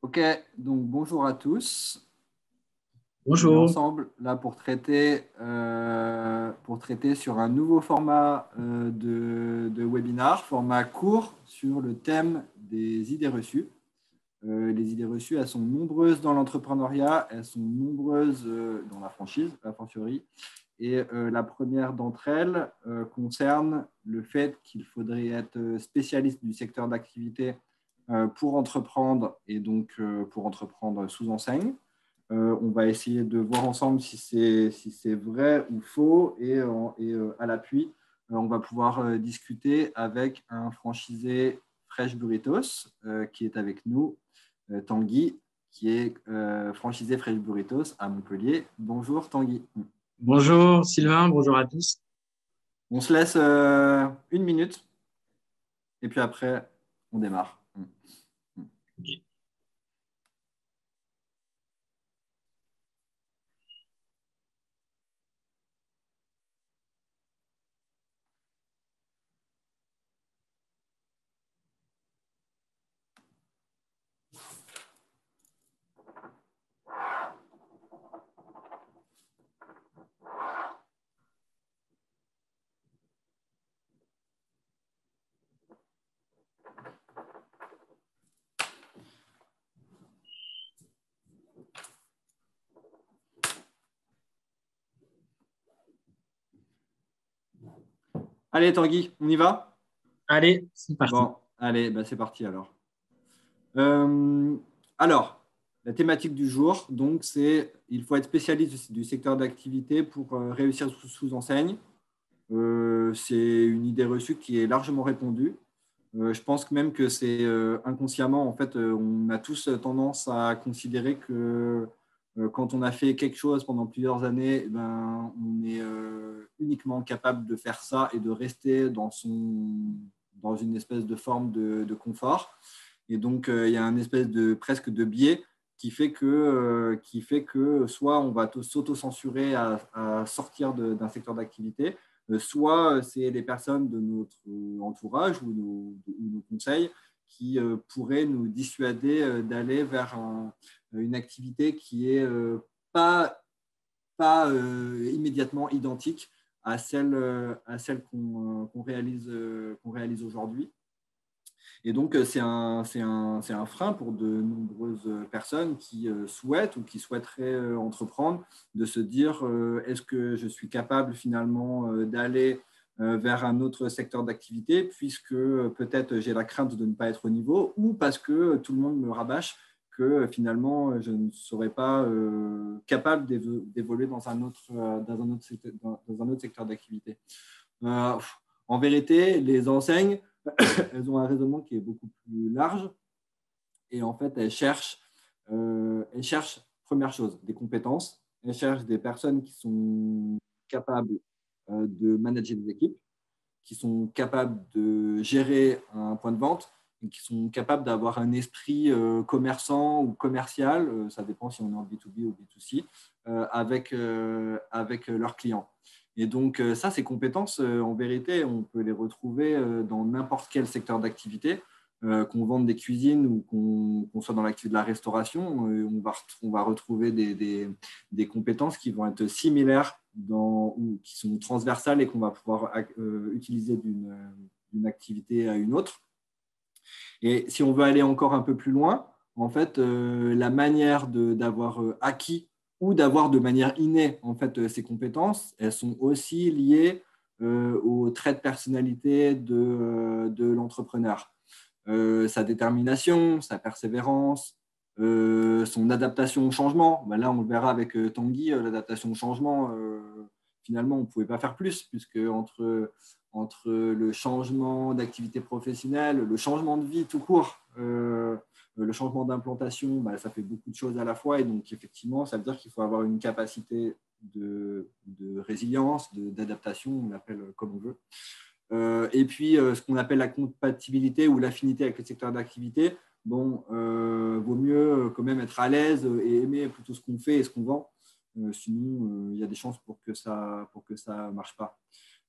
Ok, donc bonjour à tous. On est Bonjour. ensemble là pour traiter sur un nouveau format de webinar, format court sur le thème des idées reçues. Les idées reçues, elles sont nombreuses dans l'entrepreneuriat, elles sont nombreuses dans la franchise, a fortiori. Et la première d'entre elles concerne le fait qu'il faudrait être spécialiste du secteur d'activité pour entreprendre et donc pour entreprendre sous enseigne. On va essayer de voir ensemble si c'est vrai ou faux et à l'appui, on va pouvoir discuter avec un franchisé Fresh Burritos qui est avec nous, Tanguy, qui est franchisé Fresh Burritos à Montpellier. Bonjour Tanguy. Bonjour Sylvain, bonjour à tous. On se laisse une minute et puis après, on démarre. Allez Tanguy, on y va? Allez, c'est parti. Bon, allez, bah, c'est parti alors. Euh, alors, la thématique du jour, donc, c'est il faut être spécialiste du secteur d'activité pour réussir sous enseigne. C'est une idée reçue qui est largement répandue. Je pense que même que c'est inconsciemment, en fait, on a tous tendance à considérer que quand on a fait quelque chose pendant plusieurs années, eh ben, on est uniquement capable de faire ça et de rester dans une espèce de forme de confort. Et donc, il y a un espèce de presque de biais qui fait que soit on va s'auto-censurer à sortir d'un secteur d'activité, soit c'est les personnes de notre entourage ou nos conseils qui pourraient nous dissuader d'aller vers une activité qui est pas immédiatement identique à celle qu'on réalise aujourd'hui. Et donc, c'est un frein pour de nombreuses personnes qui souhaitent ou qui souhaiteraient entreprendre, de se dire est-ce que je suis capable finalement d'aller vers un autre secteur d'activité, puisque peut-être j'ai la crainte de ne pas être au niveau, ou parce que tout le monde me rabâche que finalement je ne serais pas capable d'évoluer dans un autre secteur d'activité. Euh, En vérité, les enseignes, elles ont un raisonnement qui est beaucoup plus large et en fait, elles cherchent première chose, des compétences. Elles cherchent des personnes qui sont capables de manager des équipes, qui sont capables de gérer un point de vente et qui sont capables d'avoir un esprit commerçant ou commercial, ça dépend si on est en B2B ou B2C, avec leurs clients. Et donc, ça, ces compétences, en vérité, on peut les retrouver dans n'importe quel secteur d'activité, qu'on vende des cuisines ou qu'on soit dans l'activité de la restauration. On va retrouver des compétences qui vont être similaires ou qui sont transversales et qu'on va pouvoir utiliser d'une activité à une autre. Et si on veut aller encore un peu plus loin, en fait, la manière d'avoir acquis ou d'avoir de manière innée en fait, ces compétences, elles sont aussi liées aux traits de personnalité de l'entrepreneur. Sa détermination, sa persévérance, son adaptation au changement. Ben là, on le verra avec Tanguy, l'adaptation au changement, finalement, on ne pouvait pas faire plus, puisque entre le changement d'activité professionnelle, le changement de vie tout court, le changement d'implantation, ben, ça fait beaucoup de choses à la fois. Et donc, effectivement, ça veut dire qu'il faut avoir une capacité de résilience, d'adaptation, on l'appelle comme on veut. Et puis, ce qu'on appelle la compatibilité ou l'affinité avec le secteur d'activité, bon, vaut mieux quand même être à l'aise et aimer plutôt ce qu'on fait et ce qu'on vend. Sinon, il y a des chances pour que ça ne marche pas.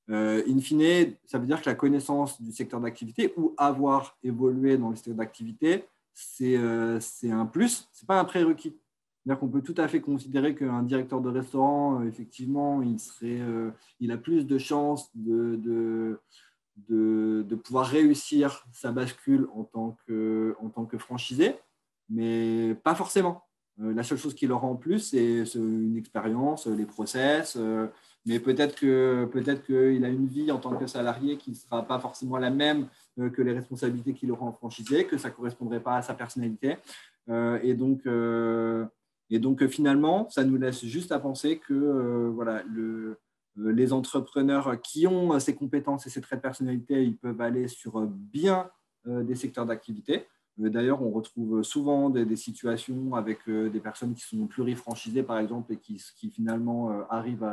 In fine, ça veut dire que la connaissance du secteur d'activité ou avoir évolué dans le secteur d'activité, c'est un plus, c'est pas un prérequis. C'est-à-dire qu'on peut tout à fait considérer qu'un directeur de restaurant, effectivement, il a plus de chances de pouvoir réussir sa bascule en tant que franchisé, mais pas forcément. La seule chose qui leur rend en plus, c'est une expérience, les process, mais peut-être qu'il a une vie en tant que salarié qui ne sera pas forcément la même que les responsabilités qu'il aura en franchisé, que ça ne correspondrait pas à sa personnalité. Et donc, finalement, ça nous laisse juste à penser que voilà, les entrepreneurs qui ont ces compétences et ces traits de personnalité, ils peuvent aller sur bien des secteurs d'activité. D'ailleurs, on retrouve souvent des situations avec des personnes qui sont plurifranchisées, par exemple, et qui finalement arrivent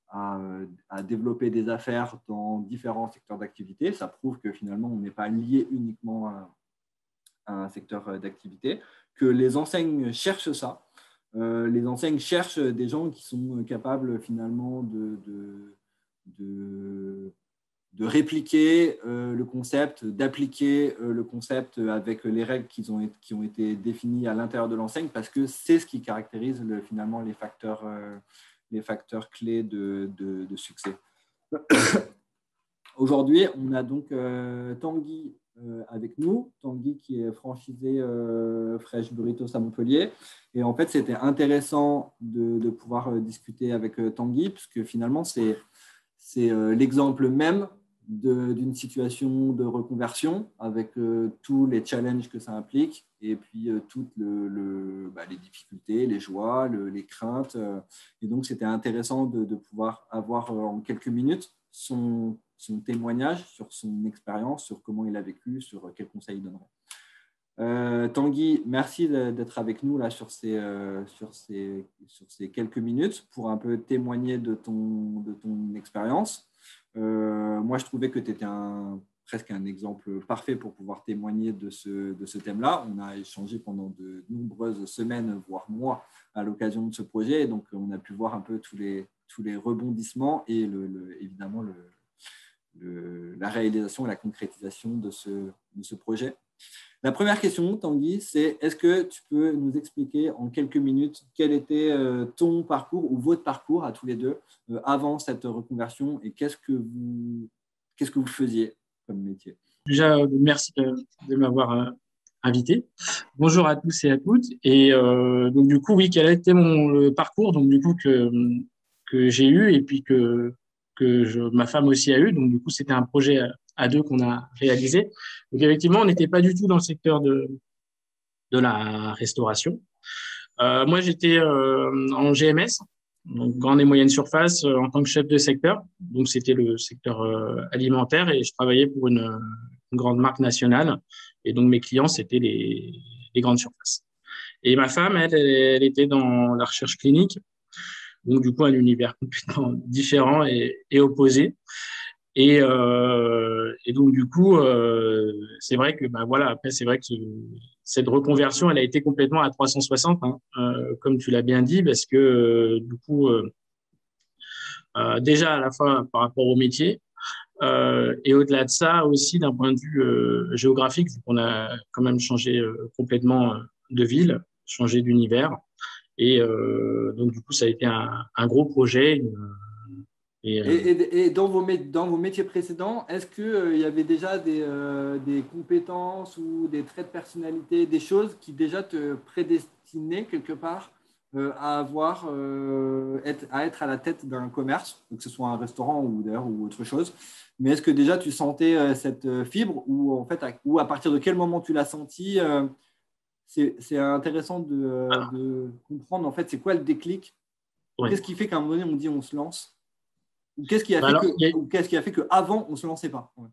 à développer des affaires dans différents secteurs d'activité. Ça prouve que finalement, on n'est pas lié uniquement à un secteur d'activité, que les enseignes cherchent ça. Les enseignes cherchent des gens qui sont capables finalement de répliquer le concept, d'appliquer le concept avec les règles qui ont été définies à l'intérieur de l'enseigne, parce que c'est ce qui caractérise finalement les facteurs clés de succès. Aujourd'hui, on a donc Tanguy avec nous, Tanguy qui est franchisé Fresh Burritos à Montpellier. Et en fait, c'était intéressant de pouvoir discuter avec Tanguy, puisque finalement, c'est l'exemple même d'une situation de reconversion avec tous les challenges que ça implique et puis toutes les difficultés, les joies, les craintes. Et donc, c'était intéressant de pouvoir avoir en quelques minutes son témoignage sur son expérience, sur comment il a vécu, sur quels conseils il donnerait. Tanguy, merci d'être avec nous là sur ces quelques minutes pour un peu témoigner de ton expérience. Moi, je trouvais que tu étais presque un exemple parfait pour pouvoir témoigner de ce thème-là. On a échangé pendant de nombreuses semaines, voire mois, à l'occasion de ce projet. Et donc, on a pu voir un peu tous les rebondissements et évidemment la réalisation et la concrétisation de ce projet. La première question, Tanguy, c'est est-ce que tu peux nous expliquer en quelques minutes quel était ton parcours ou votre parcours à tous les deux avant cette reconversion et qu'est-ce que vous faisiez comme métier? Déjà, merci de m'avoir invité. Bonjour à tous et à toutes. Et donc, du coup, oui, quel a été le parcours donc, du coup, que j'ai eu et puis que ma femme aussi a eu. Donc, du coup, c'était un projet à deux qu'on a réalisé. Donc, effectivement, on n'était pas du tout dans le secteur de la restauration. Moi, j'étais en GMS, donc grande et moyenne surface, en tant que chef de secteur. Donc, c'était le secteur alimentaire et je travaillais pour une grande marque nationale. Et donc, mes clients, c'était les grandes surfaces. Et ma femme, elle était dans la recherche clinique. Donc, du coup, un univers complètement différent et opposé. Et donc, du coup, c'est vrai que, voilà, après, c'est vrai que cette reconversion, elle a été complètement à 360, hein, comme tu l'as bien dit, parce que, du coup, déjà, à la fois par rapport au métier, et au-delà de ça, aussi d'un point de vue géographique, vu qu'on a quand même changé complètement de ville, changé d'univers. Et donc, du coup, ça a été un gros projet. Et dans vos métiers précédents, est-ce qu'il y avait déjà des compétences ou des traits de personnalité, des choses qui déjà te prédestinaient quelque part à être à la tête d'un commerce, que ce soit un restaurant ou autre chose. Mais est-ce que déjà tu sentais cette fibre ou en fait, ou à partir de quel moment tu l'as senti c'est intéressant de comprendre en fait c'est quoi le déclic. Ouais. Qu'est-ce qui fait qu'à un moment donné on dit on se lance? Ou qu'est-ce qui a fait qu'avant, on ne se lançait pas? Ouais.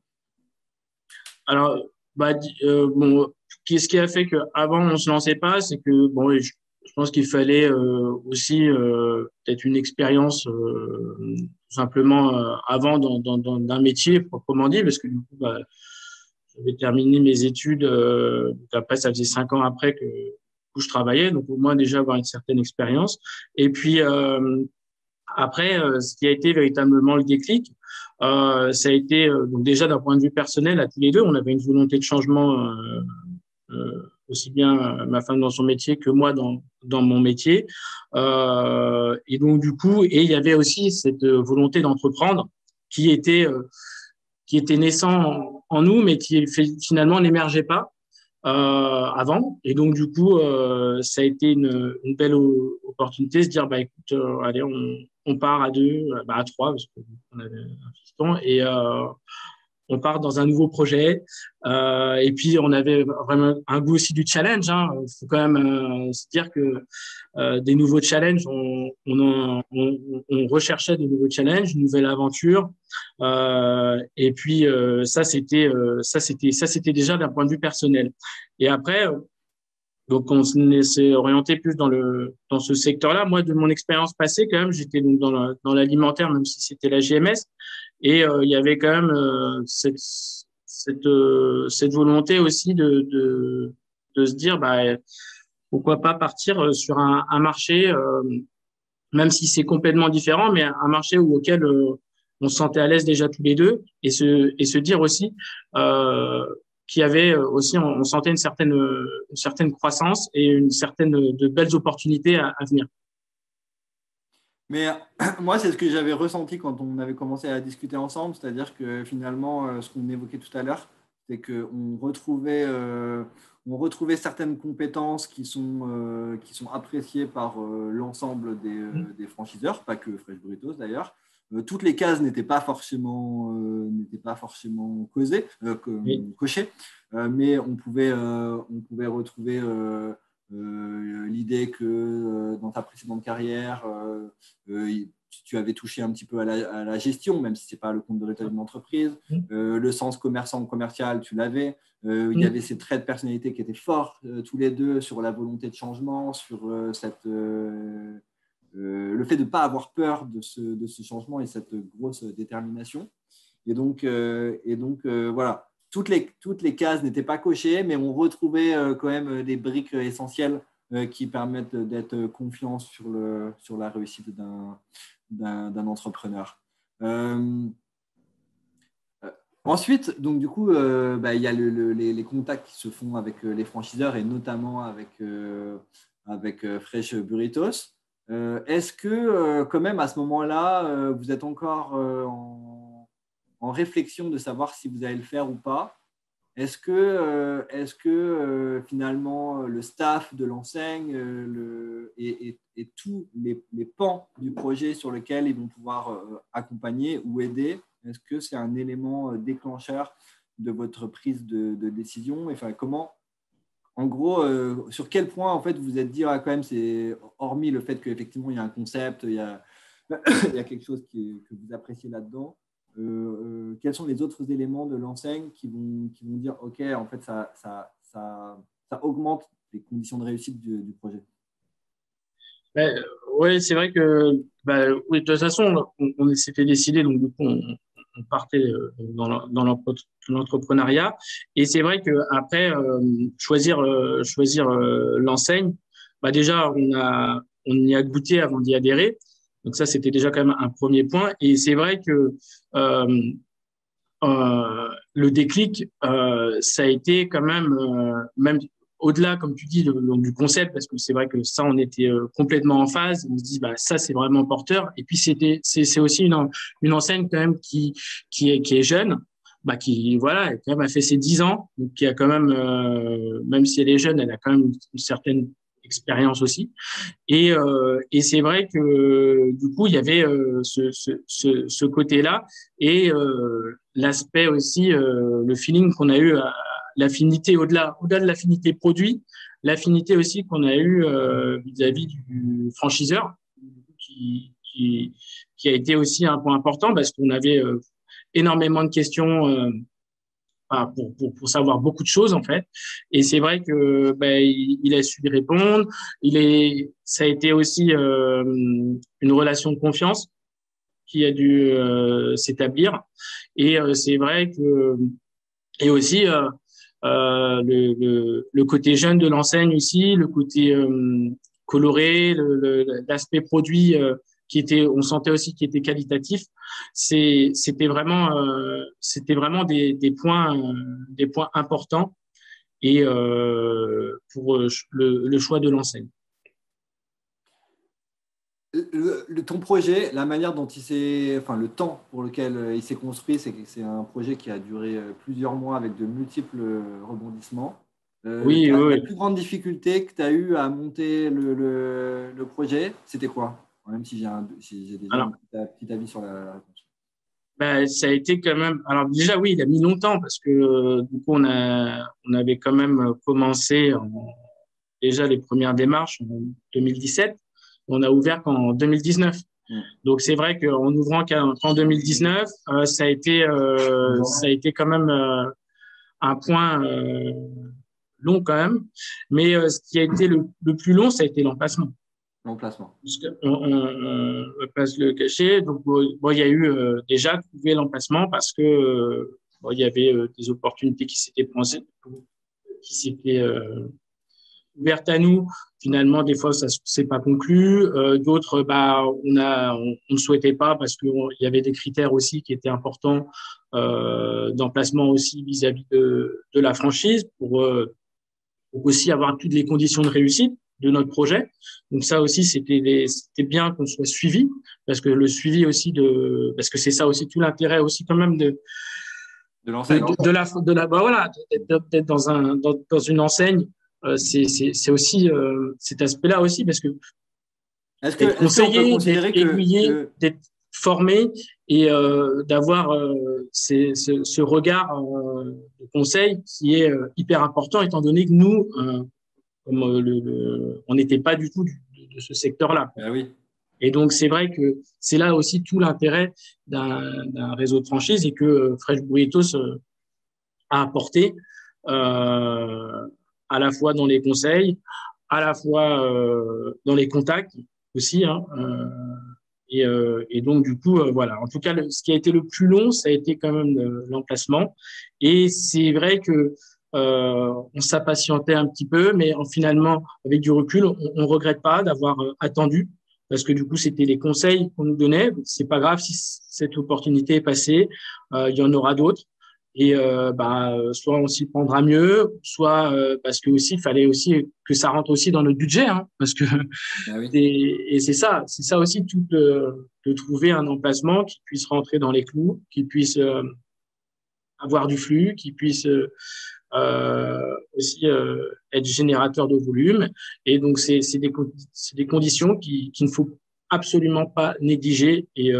Alors, bon, qu'est-ce qui a fait qu'avant, on ne se lançait pas? C'est que, bon, je pense qu'il fallait aussi peut-être une expérience tout simplement avant d'un métier proprement dit, parce que du coup, j'avais terminé mes études. Après, ça faisait 5 ans après que je travaillais, donc au moins déjà avoir une certaine expérience. Et puis, après, ce qui a été véritablement le déclic, ça a été donc déjà d'un point de vue personnel à tous les deux, on avait une volonté de changement aussi bien ma femme dans son métier que moi dans mon métier. Et donc, du coup, et il y avait aussi cette volonté d'entreprendre qui était, euh, qui était naissant en nous, mais qui finalement n'émergeait pas avant. Et donc, du coup, ça a été une belle opportunité de se dire, bah, écoute, allez, on part à deux, bah, à trois, parce qu'on avait un fiston, et on part dans un nouveau projet. Et puis, on avait vraiment un goût aussi du challenge. Hein. Il faut quand même se dire que des nouveaux challenges, on recherchait de nouveaux challenges, une nouvelle aventure. Et puis, ça, c'était déjà d'un point de vue personnel. Et après, donc, on s'est orienté plus dans ce secteur-là. Moi, de mon expérience passée, quand même, j'étais donc dans l'alimentaire, même si c'était la GMS. Et il y avait quand même cette volonté aussi de se dire, bah, pourquoi pas partir sur un marché, même si c'est complètement différent, mais un marché auquel on se sentait à l'aise déjà tous les deux, et se dire aussi qu'il y avait aussi, on sentait une certaine croissance et une certaine de belles opportunités à venir. Mais moi, c'est ce que j'avais ressenti quand on avait commencé à discuter ensemble, c'est-à-dire que finalement, ce qu'on évoquait tout à l'heure, c'est on retrouvait certaines compétences qui sont appréciées par l'ensemble des franchiseurs, pas que Fresh Burritos d'ailleurs. Toutes les cases n'étaient pas forcément Oui. cochées, mais on pouvait retrouver l'idée que dans ta précédente carrière, tu avais touché un petit peu à la gestion, même si ce n'est pas le compte de résultat d'une entreprise. Le sens commerçant ou commercial, tu l'avais. Il y avait ces traits de personnalité qui étaient forts, tous les deux, sur la volonté de changement, sur le fait de ne pas avoir peur de ce changement et cette grosse détermination. Voilà, toutes les cases n'étaient pas cochées, mais on retrouvait quand même des briques essentielles qui permettent d'être confiant sur la réussite d'un entrepreneur. Ensuite, donc du coup, il y a les contacts qui se font avec les franchiseurs et notamment avec Fresh Burritos. Est-ce que quand même à ce moment-là, vous êtes encore en réflexion de savoir si vous allez le faire ou pas? Est-ce que finalement le staff de l'enseigne et tous les pans du projet sur lequel ils vont pouvoir accompagner ou aider, est-ce que c'est un élément déclencheur de votre prise de décision? Enfin, comment, en gros, sur quel point en fait vous êtes dit quand même, c'est hormis le fait qu'effectivement il y a un concept, il y a quelque chose que vous appréciez là-dedans. Quels sont les autres éléments de l'enseigne qui vont dire OK, en fait, ça augmente les conditions de réussite du projet? Oui, c'est vrai que oui, de toute façon, on s'était décidé, donc du coup, on partait dans l'entrepreneuriat. Et c'est vrai qu'après, choisir l'enseigne, bah déjà, on y a goûté avant d'y adhérer. Donc ça, c'était déjà quand même un premier point. Et c'est vrai que le déclic, ça a été quand même au-delà, comme tu dis, du concept, parce que c'est vrai que ça, on était complètement en phase. On se dit, bah, ça, c'est vraiment porteur. Et puis, c'est aussi une enseigne quand même qui est jeune, bah, qui, voilà, quand même a fait ses 10 ans, donc qui a quand même, même si elle est jeune, elle a quand même une certaine expérience aussi. Et c'est vrai que du coup, il y avait ce côté-là et l'aspect aussi, le feeling qu'on a eu, l'affinité au-delà de l'affinité produit, l'affinité aussi qu'on a eu vis-à-vis du franchiseur, qui, qui, qui a été aussi un point important parce qu'on avait énormément de questions pour savoir beaucoup de choses en fait. Et c'est vrai que il a su y répondre. Ça a été aussi une relation de confiance qui a dû s'établir. Et c'est vrai que et aussi le côté jeune de l'enseigne aussi, le côté coloré, l'aspect produit on sentait aussi qui était qualitatif. C'était vraiment des points importants. Et pour le choix de l'enseigne. Ton projet, la manière dont le temps pour lequel il s'est construit, c'est un projet qui a duré plusieurs mois avec de multiples rebondissements. Oui, La oui. plus grande difficulté que tu as eu à monter le projet, c'était quoi? Même si j'ai déjà Alors, un petit avis sur la réponse. ben, ça a été quand même. Alors déjà, oui, il a mis longtemps parce que du coup, on avait quand même commencé déjà les premières démarches en 2017. On a ouvert qu'en 2019. Donc c'est vrai qu'en ouvrant qu'en 2019, ça a été quand même un point long quand même. Mais ce qui a été le plus long, ça a été l'emplacement. L'emplacement. Parce on va se le cacher. Donc bon, il y a eu déjà trouvé l'emplacement parce que bon, il y avait des opportunités qui s'étaient ouvertes à nous. Finalement, des fois, ça s'est pas conclu. D'autres, bah, on ne souhaitait pas parce qu'il y avait des critères aussi qui étaient importants d'emplacement aussi vis-à-vis de la franchise pour aussi avoir toutes les conditions de réussite de notre projet. Donc ça aussi, c'était bien qu'on soit suivi parce que le suivi aussi parce que c'est ça aussi tout l'intérêt aussi quand même de l'enseigne. bah voilà, d'être dans une enseigne. C'est aussi cet aspect-là aussi parce que d'être qu'on peut conseillé, d'être considérer aiguillé, d'être formé et d'avoir ce regard de conseil qui est hyper important étant donné que nous, comme on n'était pas du tout de ce secteur-là. Ah oui. Et donc, c'est vrai que c'est là aussi tout l'intérêt d'un réseau de franchise et que Fresh Burritos a apporté à la fois dans les conseils, à la fois dans les contacts aussi. Hein, et donc, du coup, voilà. En tout cas, ce qui a été le plus long, ça a été quand même l'emplacement. Et c'est vrai que on s'impatientait un petit peu, mais finalement, avec du recul, on regrette pas d'avoir attendu, parce que du coup, c'était les conseils qu'on nous donnait. C'est pas grave si cette opportunité est passée, il y en aura d'autres. Et bah, soit on s'y prendra mieux, soit parce que aussi il fallait aussi que ça rentre aussi dans notre budget, hein, parce que Ah oui. et c'est ça aussi tout de trouver un emplacement qui puisse rentrer dans les clous, qui puisse avoir du flux, qui puisse aussi être générateur de volume. Et donc, c'est des conditions qu'il ne faut absolument pas négliger. Et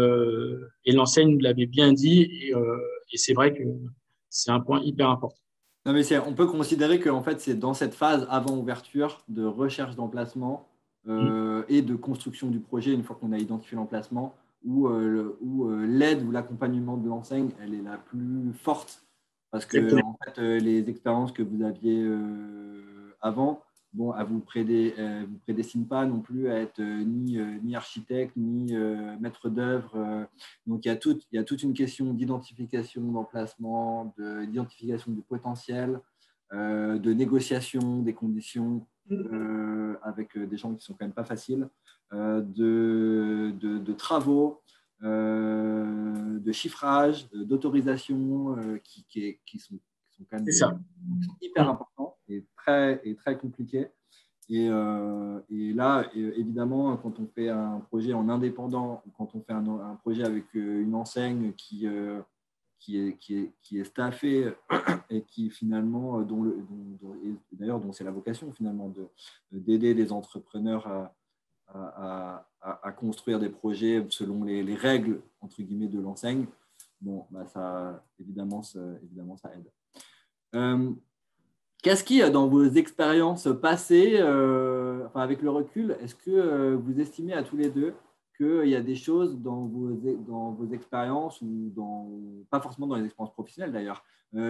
l'enseigne nous l'avait bien dit. Et c'est vrai que c'est un point hyper important. Non, mais on peut considérer que en fait, c'est dans cette phase avant ouverture de recherche d'emplacement et de construction du projet, une fois qu'on a identifié l'emplacement, où l'aide ou l'accompagnement de l'enseigne, elle est la plus forte. Parce que en fait, les expériences que vous aviez avant, bon, elles vous prédestinent pas non plus à être ni architecte, ni maître d'œuvre. Donc, il y a toute une question d'identification d'emplacement, d'identification du potentiel, de négociation des conditions avec des gens qui sont quand même pas faciles, de travaux, de chiffrage, d'autorisation qui sont quand même hyper importants et très compliqués. Et là, évidemment, quand on fait un projet en indépendant, quand on fait un projet avec une enseigne qui est staffée et qui finalement, d'ailleurs, dont c'est la vocation finalement d'aider les entrepreneurs à construire des projets selon les règles entre guillemets de l'enseigne, bon, bah évidemment, ça aide. Qu'est-ce qui, dans vos expériences passées, avec le recul, est-ce que vous estimez à tous les deux qu'il y a des choses dans vos expériences, ou pas forcément dans les expériences professionnelles d'ailleurs,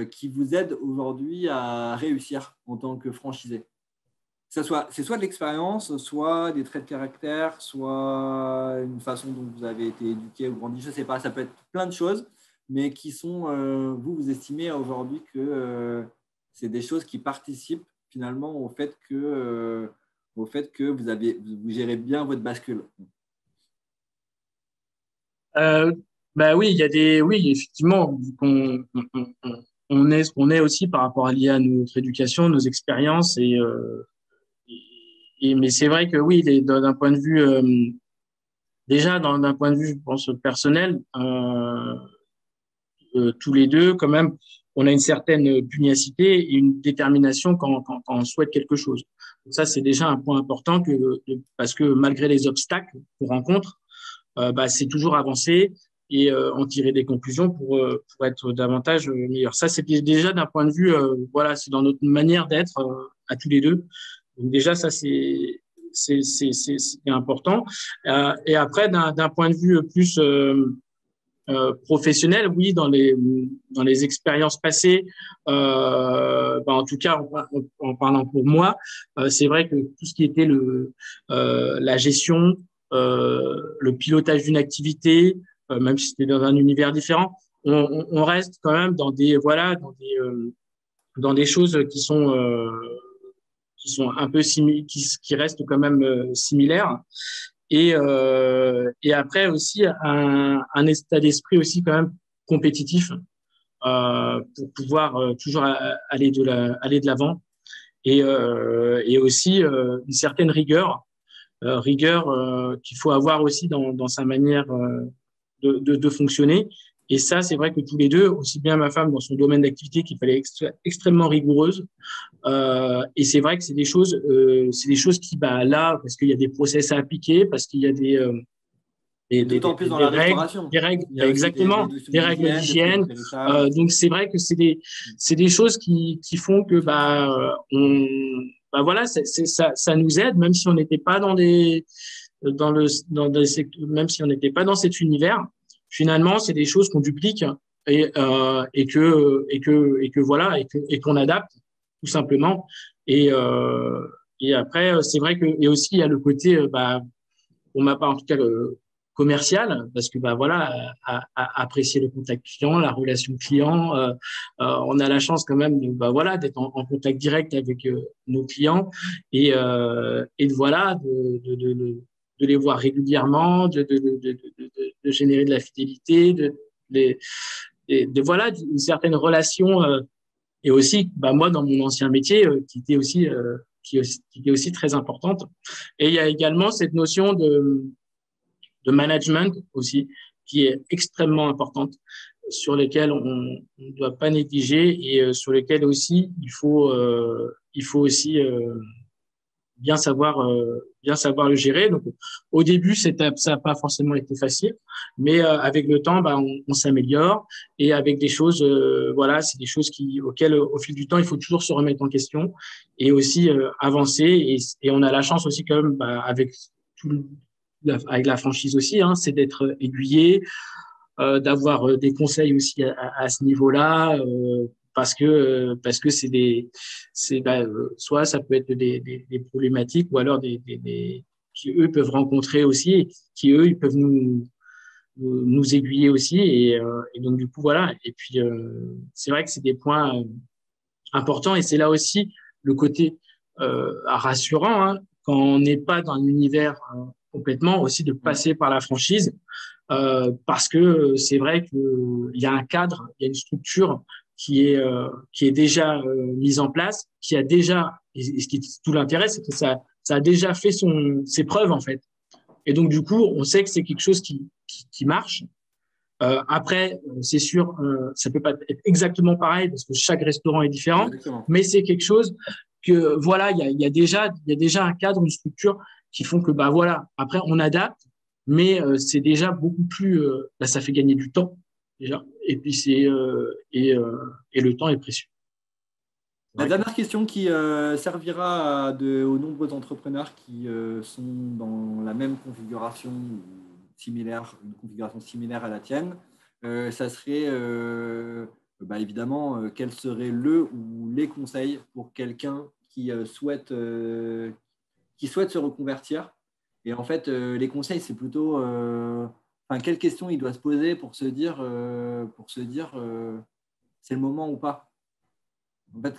qui vous aident aujourd'hui à réussir en tant que franchisé? C'est soit de l'expérience, soit des traits de caractère, soit une façon dont vous avez été éduqué ou grandi, je ne sais pas, ça peut être plein de choses, mais qui sont, vous estimez aujourd'hui que c'est des choses qui participent finalement au fait que vous gérez bien votre bascule. Bah oui, il y a oui, effectivement, on est ce qu'on est aussi par rapport à lié à notre éducation, nos expériences mais c'est vrai que oui, d'un point de vue, déjà d'un point de vue, je pense, personnel, tous les deux, quand même, on a une certaine pugnacité et une détermination quand on souhaite quelque chose. Donc ça, c'est déjà un point important parce que malgré les obstacles qu'on rencontre, c'est toujours avancer et en tirer des conclusions pour être davantage meilleur. Ça, c'était déjà d'un point de vue, voilà, c'est dans notre manière d'être à tous les deux. Donc déjà, ça, c'est important. Et après, d'un point de vue plus professionnel, oui, dans les expériences passées, en tout cas en parlant pour moi, c'est vrai que tout ce qui était la gestion, le pilotage d'une activité, même si c'était dans un univers différent, on reste quand même dans des voilà dans des choses qui sont un peu qui restent quand même similaires. Et après aussi un état d'esprit aussi quand même compétitif pour pouvoir toujours aller de l'avant et aussi une certaine rigueur qu'il faut avoir aussi dans sa manière de fonctionner. Et ça, c'est vrai que tous les deux, aussi bien ma femme dans son domaine d'activité qu'il fallait extrêmement rigoureuse. Et c'est vrai que c'est des choses qui, là, parce qu'il y a des process à appliquer, parce qu'il y a Et tout en plus dans la restauration. des règles, Il y a aussi exactement, notions des règles d'hygiène, des trucs d'hygiène. périssables. Donc c'est vrai que c'est des choses qui font que voilà, ça nous aide, même si on n'était pas même si on n'était pas dans cet univers. Finalement, c'est des choses qu'on duplique et que voilà et qu'on adapte tout simplement. Et euh, et après, c'est vrai que et aussi il y a le côté pour ma part en tout cas le commercial parce que voilà à apprécier le contact client, la relation client, on a la chance quand même voilà d'être en contact direct avec nos clients et voilà de les voir régulièrement, de générer de la fidélité, voilà une certaine relation et aussi moi dans mon ancien métier qui était aussi très importante. Et il y a également cette notion de management aussi, qui est extrêmement importante, sur lesquelles on ne doit pas négliger et sur lesquelles aussi il faut aussi bien savoir le gérer. Donc, au début, ça n'a pas forcément été facile, mais avec le temps, on s'améliore et avec des choses, voilà, c'est des choses auxquelles, au fil du temps, il faut toujours se remettre en question et aussi avancer. Et on a la chance aussi quand même, avec avec la franchise aussi, hein, c'est d'être aiguillé, d'avoir des conseils aussi à ce niveau-là, parce que soit ça peut être des problématiques ou alors qui eux peuvent rencontrer aussi, et qui eux ils peuvent nous aiguiller aussi et donc du coup voilà. Et puis c'est vrai que c'est des points importants et c'est là aussi le côté rassurant hein, quand on n'est pas dans l'univers complètement aussi de passer par la franchise parce que c'est vrai qu'il y a un cadre, il y a une structure qui est déjà mise en place, qui a déjà, et ce qui est tout l'intérêt, c'est que ça a déjà fait ses preuves, en fait. Et donc, du coup, on sait que c'est quelque chose qui marche. Après, c'est sûr, ça peut pas être exactement pareil parce que chaque restaurant est différent, Exactement. mais c'est quelque chose que, voilà, il y a déjà un cadre, une structure qui font que, voilà, après, on adapte, mais c'est déjà beaucoup plus, ça fait gagner du temps, déjà, et puis et le temps est précieux. La Ouais. dernière question qui servira aux nombreux entrepreneurs qui sont dans la même configuration ou similaire, une configuration similaire à la tienne, ça serait évidemment quel serait le ou les conseils pour quelqu'un qui souhaite se reconvertir. Et en fait, les conseils, c'est plutôt quelles questions il doit se poser pour se dire, c'est le moment ou pas. En fait,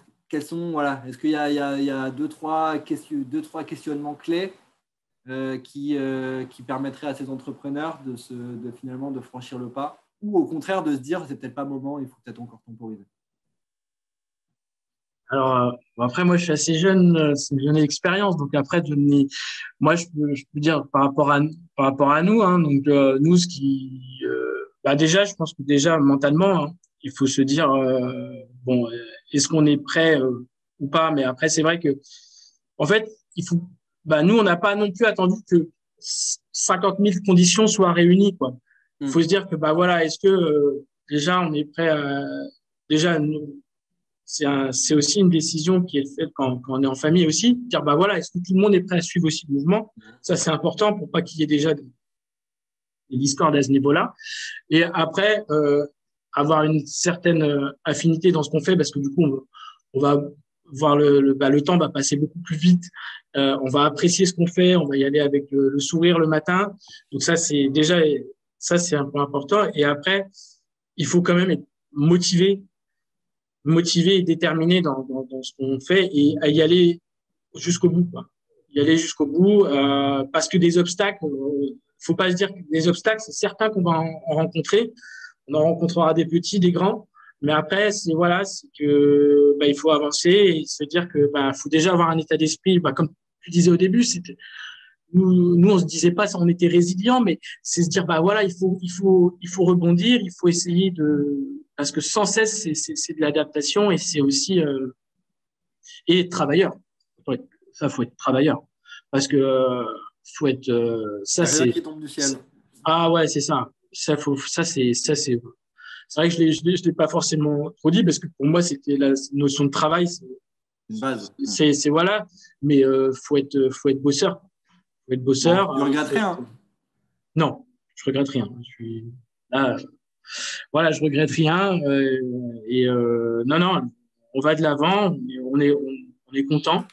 voilà, est-ce qu'il y a deux, trois questionnements clés qui permettraient à ces entrepreneurs finalement de franchir le pas ou au contraire de se dire c'est peut-être pas le moment, il faut peut-être encore temporiser. Alors, après, moi, je suis assez jeune, c'est une jeune expérience. Donc, après, moi, je peux dire par rapport à nous, hein, donc, nous, bah, déjà, je pense que déjà, mentalement, hein, il faut se dire, bon, est-ce qu'on est prêt ou pas? Mais après, c'est vrai que, en fait, bah, nous, on n'a pas non plus attendu que 50 000 conditions soient réunies, quoi. Il faut se dire que, bah, voilà, est-ce que, déjà, on est prêt déjà, c'est aussi une décision qui est faite quand on est en famille aussi, dire bah voilà, est-ce que tout le monde est prêt à suivre aussi le mouvement? Ça, c'est important pour pas qu'il y ait déjà des discordes à ce niveau-là. Et après, avoir une certaine affinité dans ce qu'on fait, parce que du coup, on va voir le temps va passer beaucoup plus vite. On va apprécier ce qu'on fait, on va y aller avec le sourire le matin. Donc ça, c'est un point important. Et après, il faut quand même être motivé et déterminé dans ce qu'on fait et à y aller jusqu'au bout, quoi. Y aller jusqu'au bout, parce que des obstacles, faut pas se dire que des obstacles, c'est certain qu'on va en rencontrer. On en rencontrera des petits, des grands. Mais après, c'est que bah, il faut avancer et se dire que bah, faut déjà avoir un état d'esprit. Bah, comme tu disais au début, nous, on se disait pas ça, on était résilient, mais c'est se dire bah voilà, il faut rebondir, il faut essayer parce que sans cesse, c'est de l'adaptation et c'est aussi et travailleur. Ça, faut être travailleur parce que faut être Il ça n'y a rien c'est qui tombe du ciel. ah ouais c'est ça. C'est vrai que je l'ai pas forcément trop dit parce que pour moi c'était la notion de travail Une base. c'est voilà, mais faut être bosseur. Faut être Bon, bosseur. tu regrettes rien. Non, je regrette rien. Là, voilà, je regrette rien. Non, non, on va de l'avant. On est content.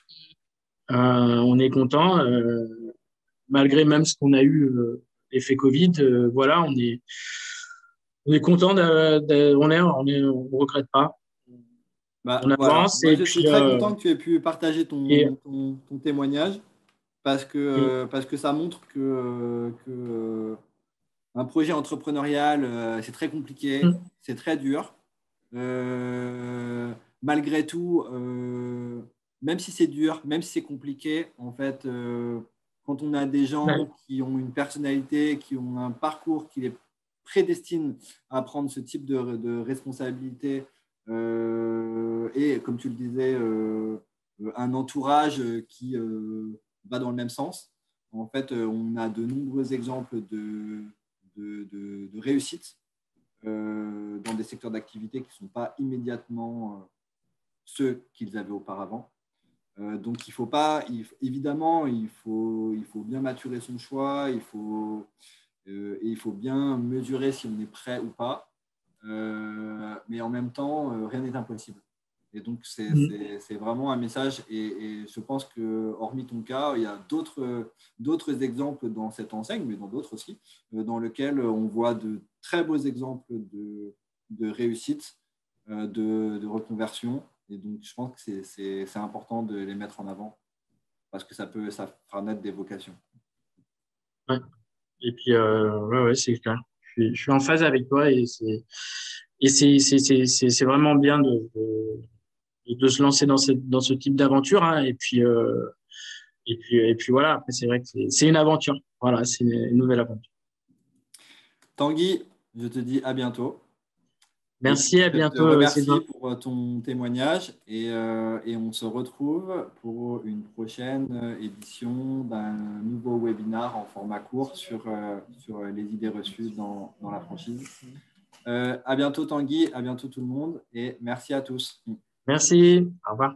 On est content malgré même ce qu'on a eu l'effet Covid. Voilà, on est content. On regrette pas. Bah, On voilà. avance Moi, et je suis puis très content que tu aies pu partager et, ton témoignage et- parce que ça montre un projet entrepreneurial, c'est très compliqué, c'est très dur. Malgré tout, même si c'est dur, même si c'est compliqué, en fait, quand on a des gens ouais, qui ont une personnalité, qui ont un parcours qui les prédestine à prendre ce type de responsabilité, et comme tu le disais, un entourage qui va dans le même sens. En fait, on a de nombreux exemples de réussite dans des secteurs d'activité qui ne sont pas immédiatement ceux qu'ils avaient auparavant. Donc, il faut pas, évidemment, il faut bien maturer son choix, et il faut bien mesurer si on est prêt ou pas. Mais en même temps, rien n'est impossible. Et donc, c'est vraiment un message. Et je pense que, hormis ton cas, il y a d'autres exemples dans cette enseigne, mais dans d'autres aussi, dans lesquels on voit de très beaux exemples de réussite, de reconversion. Et donc, je pense que c'est important de les mettre en avant parce que ça fera naître des vocations. ouais. Et puis ouais, ouais, c'est clair. Je suis en phase avec toi c'est vraiment bien de se lancer dans ce type d'aventure. Hein, et puis voilà, après, c'est vrai que c'est une aventure. Voilà, c'est une nouvelle aventure. Tanguy, je te dis à bientôt. Et puis, Merci, à je te bientôt, remercie Sylvain. pour ton témoignage et on se retrouve pour une prochaine édition d'un nouveau webinar en format court sur les idées reçues dans la franchise. À bientôt Tanguy, à bientôt tout le monde et merci à tous. Merci, au revoir.